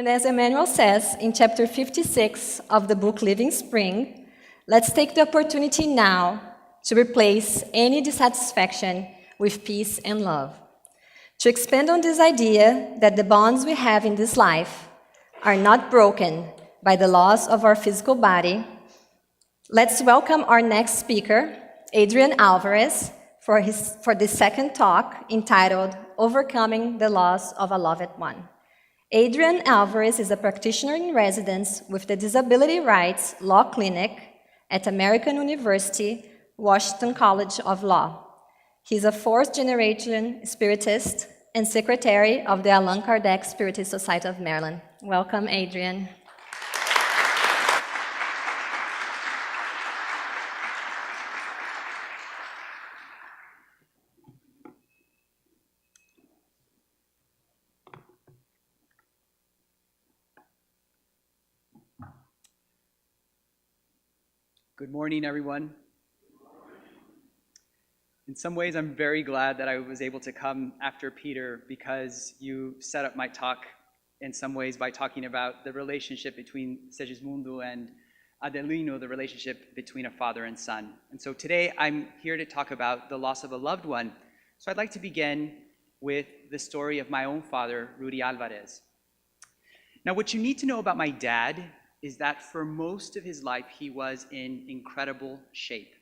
And as Emmanuel says in chapter 56 of the book Living Spring, let's take the opportunity now to replace any dissatisfaction with peace and love. To expand on this idea that the bonds we have in this life are not broken by the loss of our physical body, let's welcome our next speaker, Adrian Alvarez, for the second talk entitled Overcoming the Loss of a Loved One. Adrian Alvarez is a practitioner in residence with the Disability Rights Law Clinic at American University, Washington College of Law. He's a fourth-generation Spiritist and secretary of the Allan Kardec Spiritist Society of Maryland. Welcome, Adrian. Good morning, everyone. In some ways, I'm very glad that I was able to come after Peter because you set up my talk in some ways by talking about the relationship between Segismundo and Adelino, the relationship between a father and son. And so today, I'm here to talk about the loss of a loved one. So I'd like to begin with the story of my own father, Rudy Alvarez. Now, what you need to know about my dad is that for most of his life, he was in incredible shape.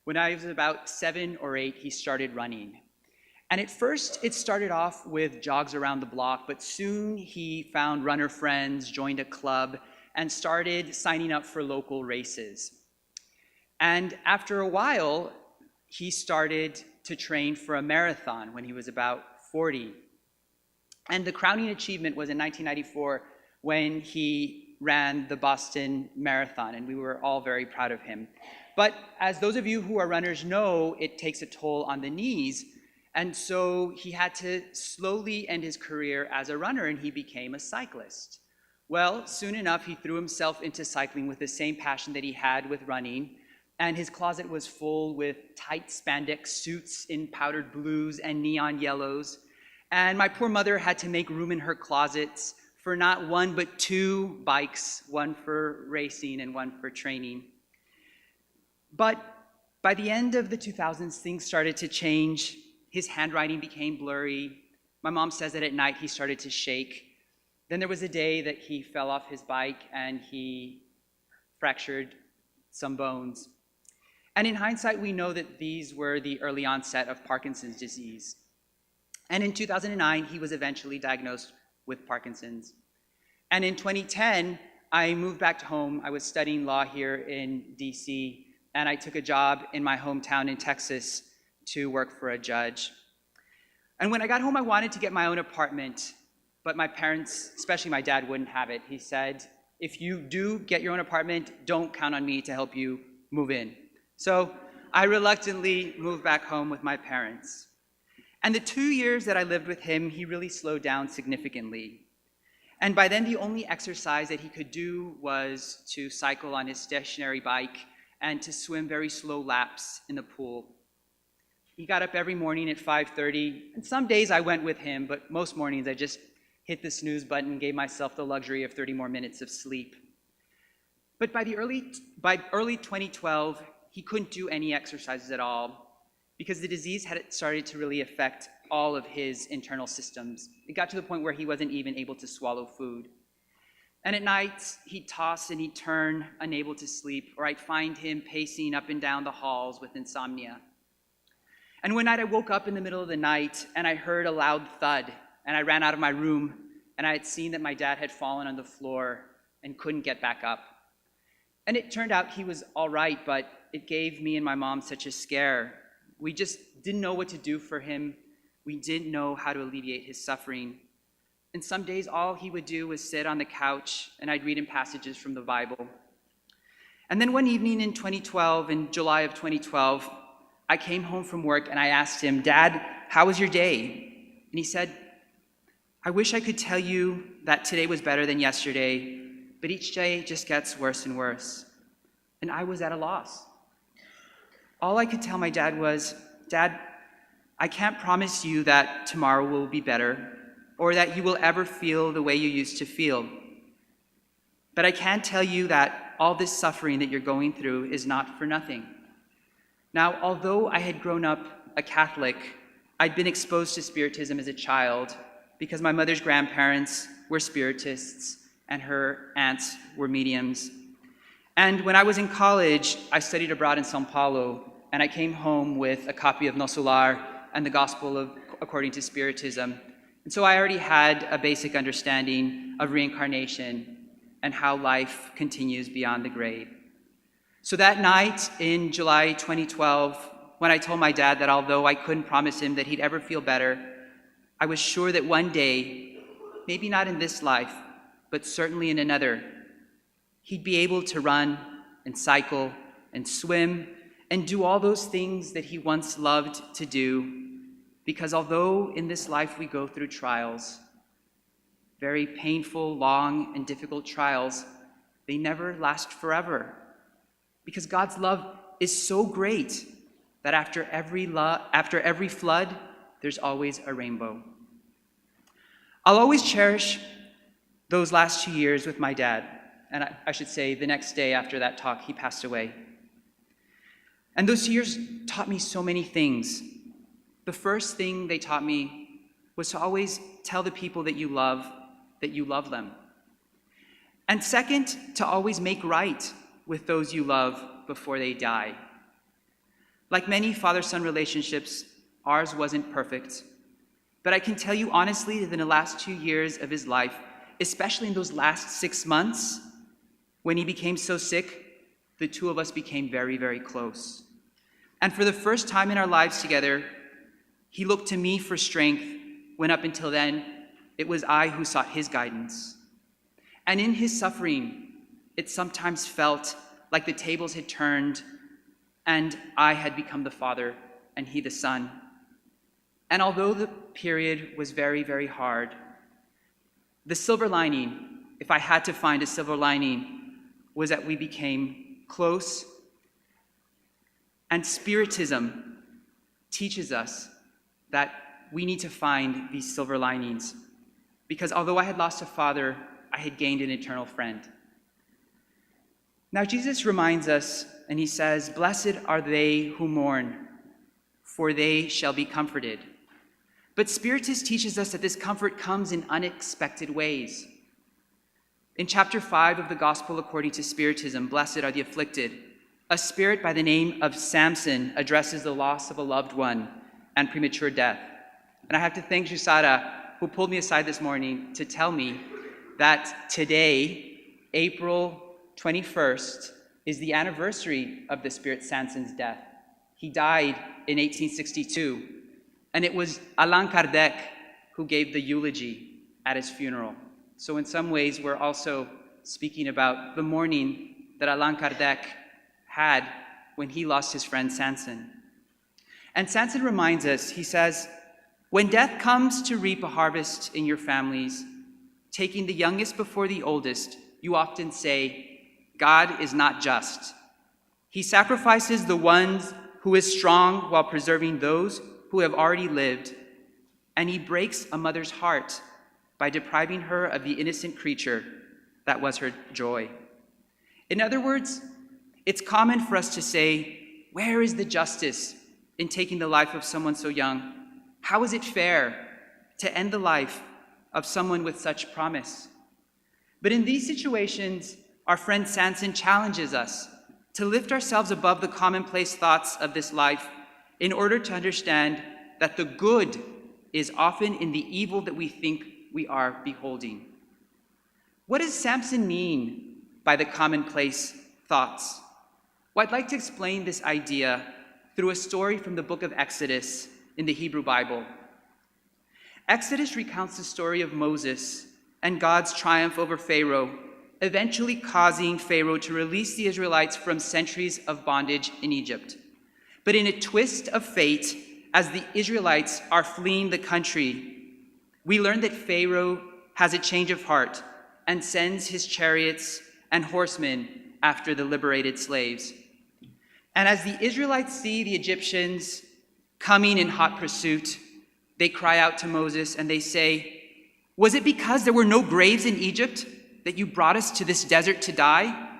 When I was about 7 or 8, he started running. And at first, it started off with jogs around the block, but soon he found runner friends, joined a club, and started signing up for local races. And after a while, he started to train for a marathon when he was about 40. And the crowning achievement was in 1994 when he ran the Boston Marathon, and we were all very proud of him. But as those of you who are runners know, it takes a toll on the knees, and so he had to slowly end his career as a runner, and he became a cyclist. Well, soon enough, he threw himself into cycling with the same passion that he had with running, and his closet was full with tight spandex suits in powdered blues and neon yellows, and my poor mother had to make room in her closets for not one but 2 bikes, one for racing and one for training. But by the end of the 2000s, things started to change. His handwriting became blurry. My mom says that at night he started to shake. Then there was a day that he fell off his bike and he fractured some bones. And in hindsight, we know that these were the early onset of Parkinson's disease. And in 2009, he was eventually diagnosed with Parkinson's. And in 2010, I moved back to home. I was studying law here in DC, and I took a job in my hometown in Texas to work for a judge. And when I got home, I wanted to get my own apartment, but my parents, especially my dad, wouldn't have it. He said, if you do get your own apartment, don't count on me to help you move in. So I reluctantly moved back home with my parents. And the 2 years that I lived with him, he really slowed down significantly. And by then, the only exercise that he could do was to cycle on his stationary bike and to swim very slow laps in the pool. He got up every morning at 5:30, and some days I went with him, but most mornings I just hit the snooze button and gave myself the luxury of 30 more minutes of sleep. But by early 2012, he couldn't do any exercises at all, because the disease had started to really affect all of his internal systems. It got to the point where he wasn't even able to swallow food. And at night, he'd toss and he'd turn, unable to sleep, or I'd find him pacing up and down the halls with insomnia. And one night I woke up in the middle of the night and I heard a loud thud, and I ran out of my room, and I had seen that my dad had fallen on the floor and couldn't get back up. And it turned out he was all right, but it gave me and my mom such a scare. We just didn't know what to do for him. We didn't know how to alleviate his suffering. And some days all he would do was sit on the couch and I'd read him passages from the Bible. And then one evening in July of 2012, I came home from work and I asked him, Dad, how was your day? And he said, I wish I could tell you that today was better than yesterday, but each day just gets worse and worse. And I was at a loss. All I could tell my dad was, Dad, I can't promise you that tomorrow will be better, or that you will ever feel the way you used to feel. But I can tell you that all this suffering that you're going through is not for nothing. Now, although I had grown up a Catholic, I'd been exposed to Spiritism as a child because my mother's grandparents were Spiritists and her aunts were mediums. And when I was in college, I studied abroad in São Paulo, and I came home with a copy of Nosso Lar and the Gospel according to Spiritism. And so I already had a basic understanding of reincarnation and how life continues beyond the grave. So that night in July 2012, when I told my dad that although I couldn't promise him that he'd ever feel better, I was sure that one day, maybe not in this life, but certainly in another, he'd be able to run and cycle and swim and do all those things that he once loved to do, because although in this life we go through trials, very painful, long, and difficult trials, they never last forever. Because God's love is so great that after every flood, there's always a rainbow. I'll always cherish those last 2 years with my dad. And I should say the next day after that talk, he passed away. And those 2 years taught me so many things. The first thing they taught me was to always tell the people that you love them. And second, to always make right with those you love before they die. Like many father-son relationships, ours wasn't perfect. But I can tell you honestly that in the last 2 years of his life, especially in those last 6 months, when he became so sick, the two of us became very, very close. And for the first time in our lives together, he looked to me for strength when up until then, it was I who sought his guidance. And in his suffering, it sometimes felt like the tables had turned and I had become the father and he the son. And although the period was very, very hard, the silver lining, if I had to find a silver lining, was that we became close. And Spiritism teaches us that we need to find these silver linings. Because although I had lost a father, I had gained an eternal friend. Now Jesus reminds us, and he says, "Blessed are they who mourn, for they shall be comforted." But Spiritist teaches us that this comfort comes in unexpected ways. In chapter 5 of the Gospel according to Spiritism, "Blessed are the afflicted," a spirit by the name of Samson addresses the loss of a loved one and premature death. And I have to thank Jusara, who pulled me aside this morning to tell me that today, April 21st, is the anniversary of the spirit Samson's death. He died in 1862, and it was Allan Kardec who gave the eulogy at his funeral. So in some ways, we're also speaking about the mourning that Allan Kardec had when he lost his friend Samson. And Samson reminds us, he says, "When death comes to reap a harvest in your families, taking the youngest before the oldest, you often say, 'God is not just. He sacrifices the one who is strong while preserving those who have already lived, and he breaks a mother's heart by depriving her of the innocent creature that was her joy.'" In other words, it's common for us to say, where is the justice in taking the life of someone so young? How is it fair to end the life of someone with such promise? But in these situations, our friend Samson challenges us to lift ourselves above the commonplace thoughts of this life in order to understand that the good is often in the evil that we think we are beholding. What does Samson mean by the commonplace thoughts? Well, I'd like to explain this idea through a story from the book of Exodus in the Hebrew Bible. Exodus recounts the story of Moses and God's triumph over Pharaoh, eventually causing Pharaoh to release the Israelites from centuries of bondage in Egypt. But in a twist of fate, as the Israelites are fleeing the country, we learn that Pharaoh has a change of heart and sends his chariots and horsemen after the liberated slaves. And as the Israelites see the Egyptians coming in hot pursuit, they cry out to Moses and they say, Was it because there were no graves in Egypt that you brought us to this desert to die?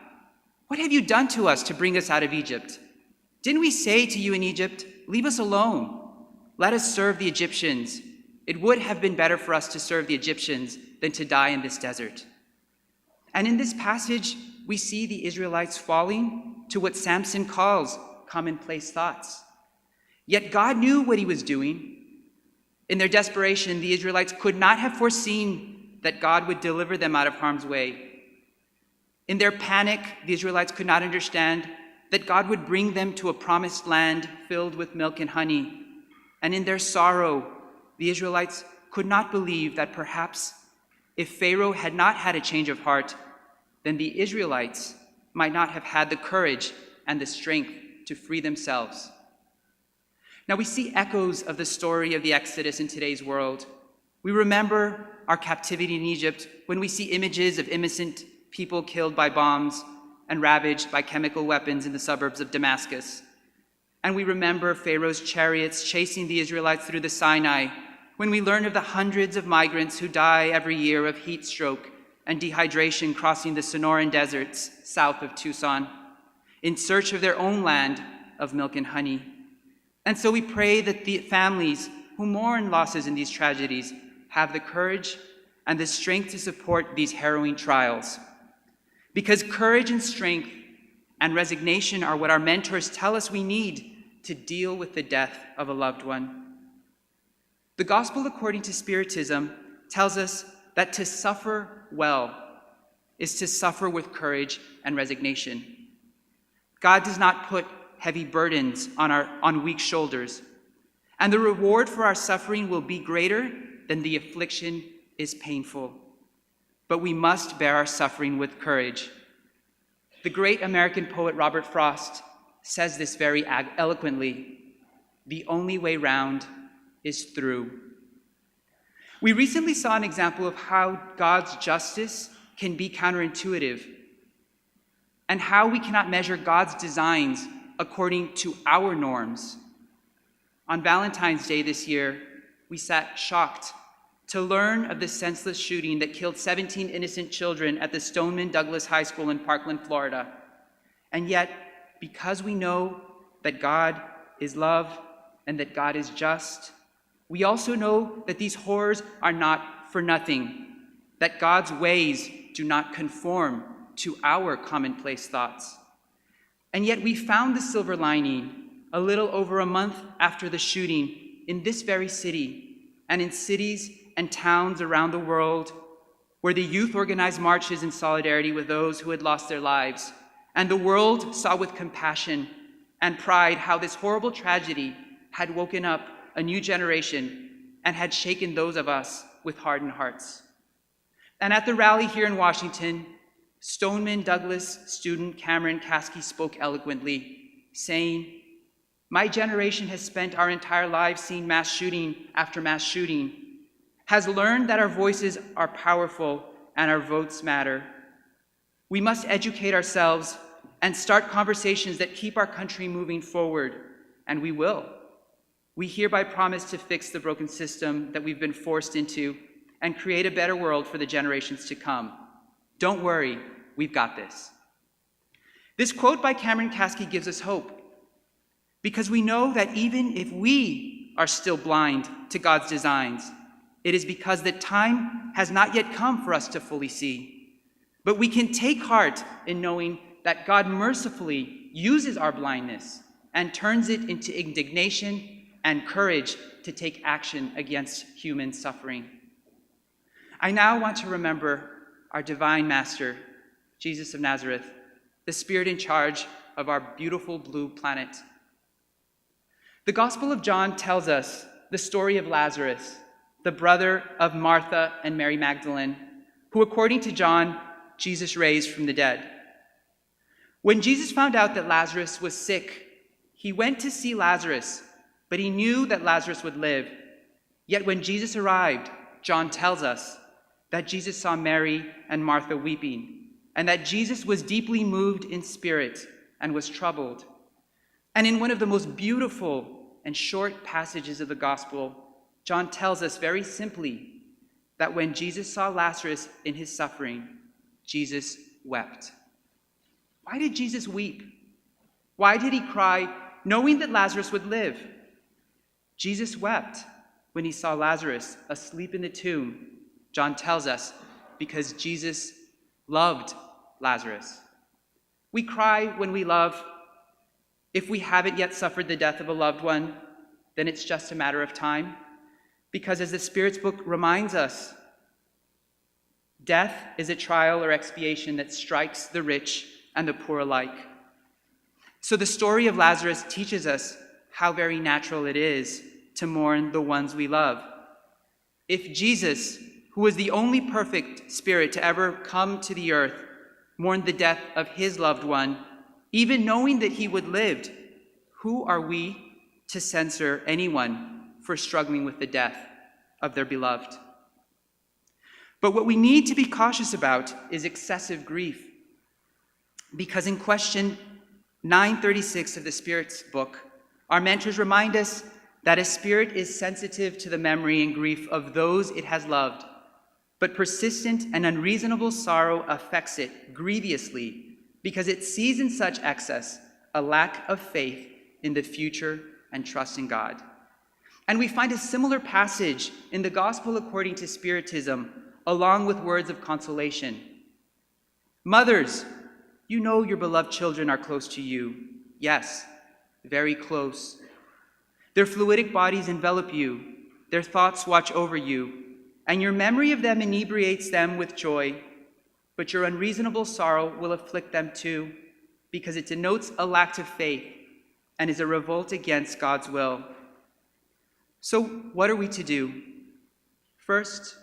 What have you done to us to bring us out of Egypt? Didn't we say to you in Egypt, 'Leave us alone. Let us serve the Egyptians'? It would have been better for us to serve the Egyptians than to die in this desert." And in this passage, we see the Israelites falling to what Samson calls commonplace thoughts. Yet God knew what he was doing. In their desperation, the Israelites could not have foreseen that God would deliver them out of harm's way. In their panic, the Israelites could not understand that God would bring them to a promised land filled with milk and honey. And in their sorrow, the Israelites could not believe that perhaps if Pharaoh had not had a change of heart, then the Israelites might not have had the courage and the strength to free themselves. Now we see echoes of the story of the Exodus in today's world. We remember our captivity in Egypt when we see images of innocent people killed by bombs and ravaged by chemical weapons in the suburbs of Damascus. And we remember Pharaoh's chariots chasing the Israelites through the Sinai when we learn of the hundreds of migrants who die every year of heat stroke and dehydration crossing the Sonoran deserts south of Tucson in search of their own land of milk and honey. And so we pray that the families who mourn losses in these tragedies have the courage and the strength to support these harrowing trials. Because courage and strength and resignation are what our mentors tell us we need to deal with the death of a loved one. The Gospel according to Spiritism tells us that to suffer well is to suffer with courage and resignation. God does not put heavy burdens on weak shoulders, and the reward for our suffering will be greater than the affliction is painful. But we must bear our suffering with courage. The great American poet Robert Frost says this very eloquently: "The only way round is through." We recently saw an example of how God's justice can be counterintuitive and how we cannot measure God's designs according to our norms. On Valentine's Day this year, we sat shocked to learn of the senseless shooting that killed 17 innocent children at the Stoneman Douglas High School in Parkland, Florida. And yet, because we know that God is love and that God is just, we also know that these horrors are not for nothing, that God's ways do not conform to our commonplace thoughts. And yet we found the silver lining a little over a month after the shooting in this very city and in cities and towns around the world, where the youth organized marches in solidarity with those who had lost their lives. And the world saw with compassion and pride how this horrible tragedy had woken up a new generation and had shaken those of us with hardened hearts. And at the rally here in Washington, Stoneman Douglas student Cameron Kasky spoke eloquently, saying, "My generation has spent our entire lives seeing mass shooting after mass shooting, has learned that our voices are powerful and our votes matter. We must educate ourselves and start conversations that keep our country moving forward, and we will. We hereby promise to fix the broken system that we've been forced into and create a better world for the generations to come. Don't worry, we've got this." This quote by Cameron Kasky gives us hope, because we know that even if we are still blind to God's designs, it is because the time has not yet come for us to fully see. But we can take heart in knowing that God mercifully uses our blindness and turns it into indignation and courage to take action against human suffering. I now want to remember our divine master, Jesus of Nazareth, the spirit in charge of our beautiful blue planet. The Gospel of John tells us the story of Lazarus, the brother of Martha and Mary Magdalene, who, according to John, Jesus raised from the dead. When Jesus found out that Lazarus was sick, he went to see Lazarus, but he knew that Lazarus would live. Yet when Jesus arrived, John tells us that Jesus saw Mary and Martha weeping, and that Jesus was deeply moved in spirit and was troubled. And in one of the most beautiful and short passages of the gospel, John tells us very simply that when Jesus saw Lazarus in his suffering, Jesus wept. Why did Jesus weep? Why did he cry, knowing that Lazarus would live? Jesus wept when he saw Lazarus asleep in the tomb, John tells us, because Jesus loved Lazarus. We cry when we love. If we haven't yet suffered the death of a loved one, then it's just a matter of time. Because as the Spirit's book reminds us, death is a trial or expiation that strikes the rich and the poor alike. So the story of Lazarus teaches us how very natural it is to mourn the ones we love. If Jesus, who was the only perfect spirit to ever come to the earth, mourned the death of his loved one, even knowing that he would live, who are we to censor anyone for struggling with the death of their beloved? But what we need to be cautious about is excessive grief. Because in question 936 of the Spirit's book, our mentors remind us that a spirit is sensitive to the memory and grief of those it has loved, but persistent and unreasonable sorrow affects it grievously because it sees in such excess a lack of faith in the future and trust in God. And we find a similar passage in the Gospel according to Spiritism, along with words of consolation. Mothers, you know your beloved children are close to you. Yes, very close. Their fluidic bodies envelop you. Their thoughts watch over you. And your memory of them inebriates them with joy. But your unreasonable sorrow will afflict them too, because it denotes a lack of faith and is a revolt against God's will. So what are we to do? First,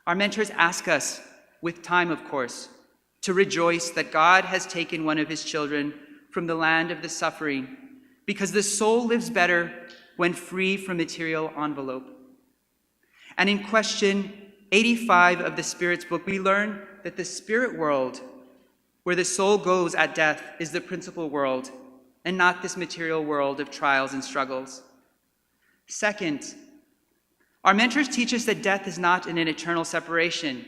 our mentors ask us, with time of course, to rejoice that God has taken one of his children from the land of the suffering, because the soul lives better when free from material envelope. And in question 85 of the Spirit's book, we learn that the spirit world, where the soul goes at death, is the principal world, and not this material world of trials and struggles. Second, our mentors teach us that death is not an eternal separation.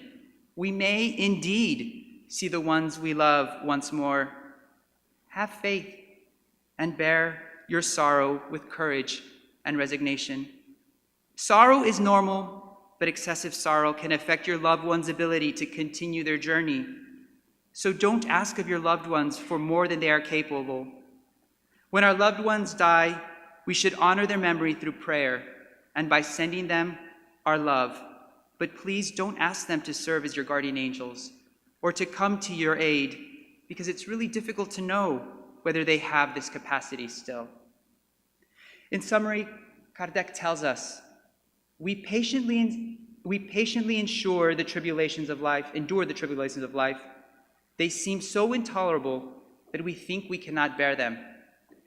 We may indeed see the ones we love once more. Have faith and bear your sorrow with courage and resignation. Sorrow is normal, but excessive sorrow can affect your loved one's ability to continue their journey. So don't ask of your loved ones for more than they are capable. When our loved ones die, we should honor their memory through prayer and by sending them our love. But please don't ask them to serve as your guardian angels or to come to your aid, because it's really difficult to know whether they have this capacity still. In summary, Kardec tells us, we patiently endure the tribulations of life. They seem so intolerable that we think we cannot bear them.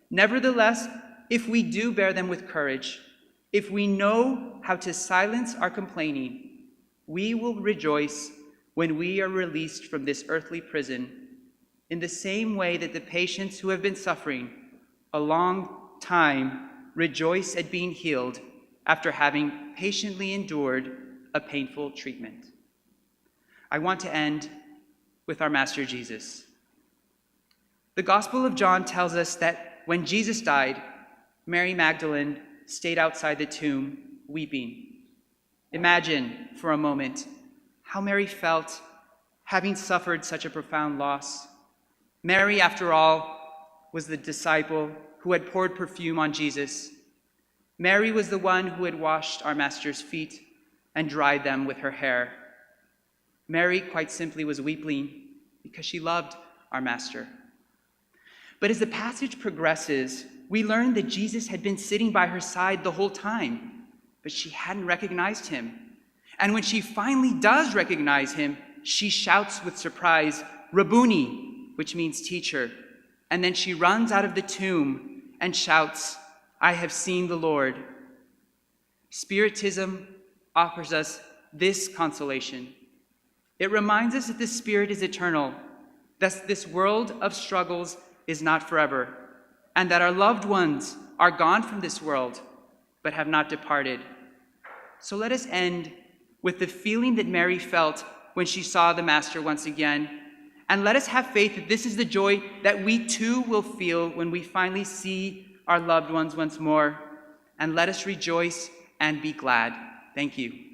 Nevertheless, if we do bear them with courage, if we know how to silence our complaining, we will rejoice when we are released from this earthly prison, in the same way that the patients who have been suffering a long time rejoice at being healed after having patiently endured a painful treatment. I want to end with our Master Jesus. The Gospel of John tells us that when Jesus died, Mary Magdalene stayed outside the tomb weeping. Imagine for a moment how Mary felt having suffered such a profound loss. Mary, after all, was the disciple who had poured perfume on Jesus. Mary was the one who had washed our Master's feet and dried them with her hair. Mary, quite simply, was weeping because she loved our Master. But as the passage progresses, we learn that Jesus had been sitting by her side the whole time, but she hadn't recognized him. And when she finally does recognize him, she shouts with surprise, "Rabboni," which means teacher. And then she runs out of the tomb and shouts, "I have seen the Lord." Spiritism offers us this consolation. It reminds us that the Spirit is eternal, that this world of struggles is not forever, and that our loved ones are gone from this world, but have not departed. So let us end with the feeling that Mary felt when she saw the Master once again. And let us have faith that this is the joy that we too will feel when we finally see our loved ones once more. And let us rejoice and be glad. Thank you.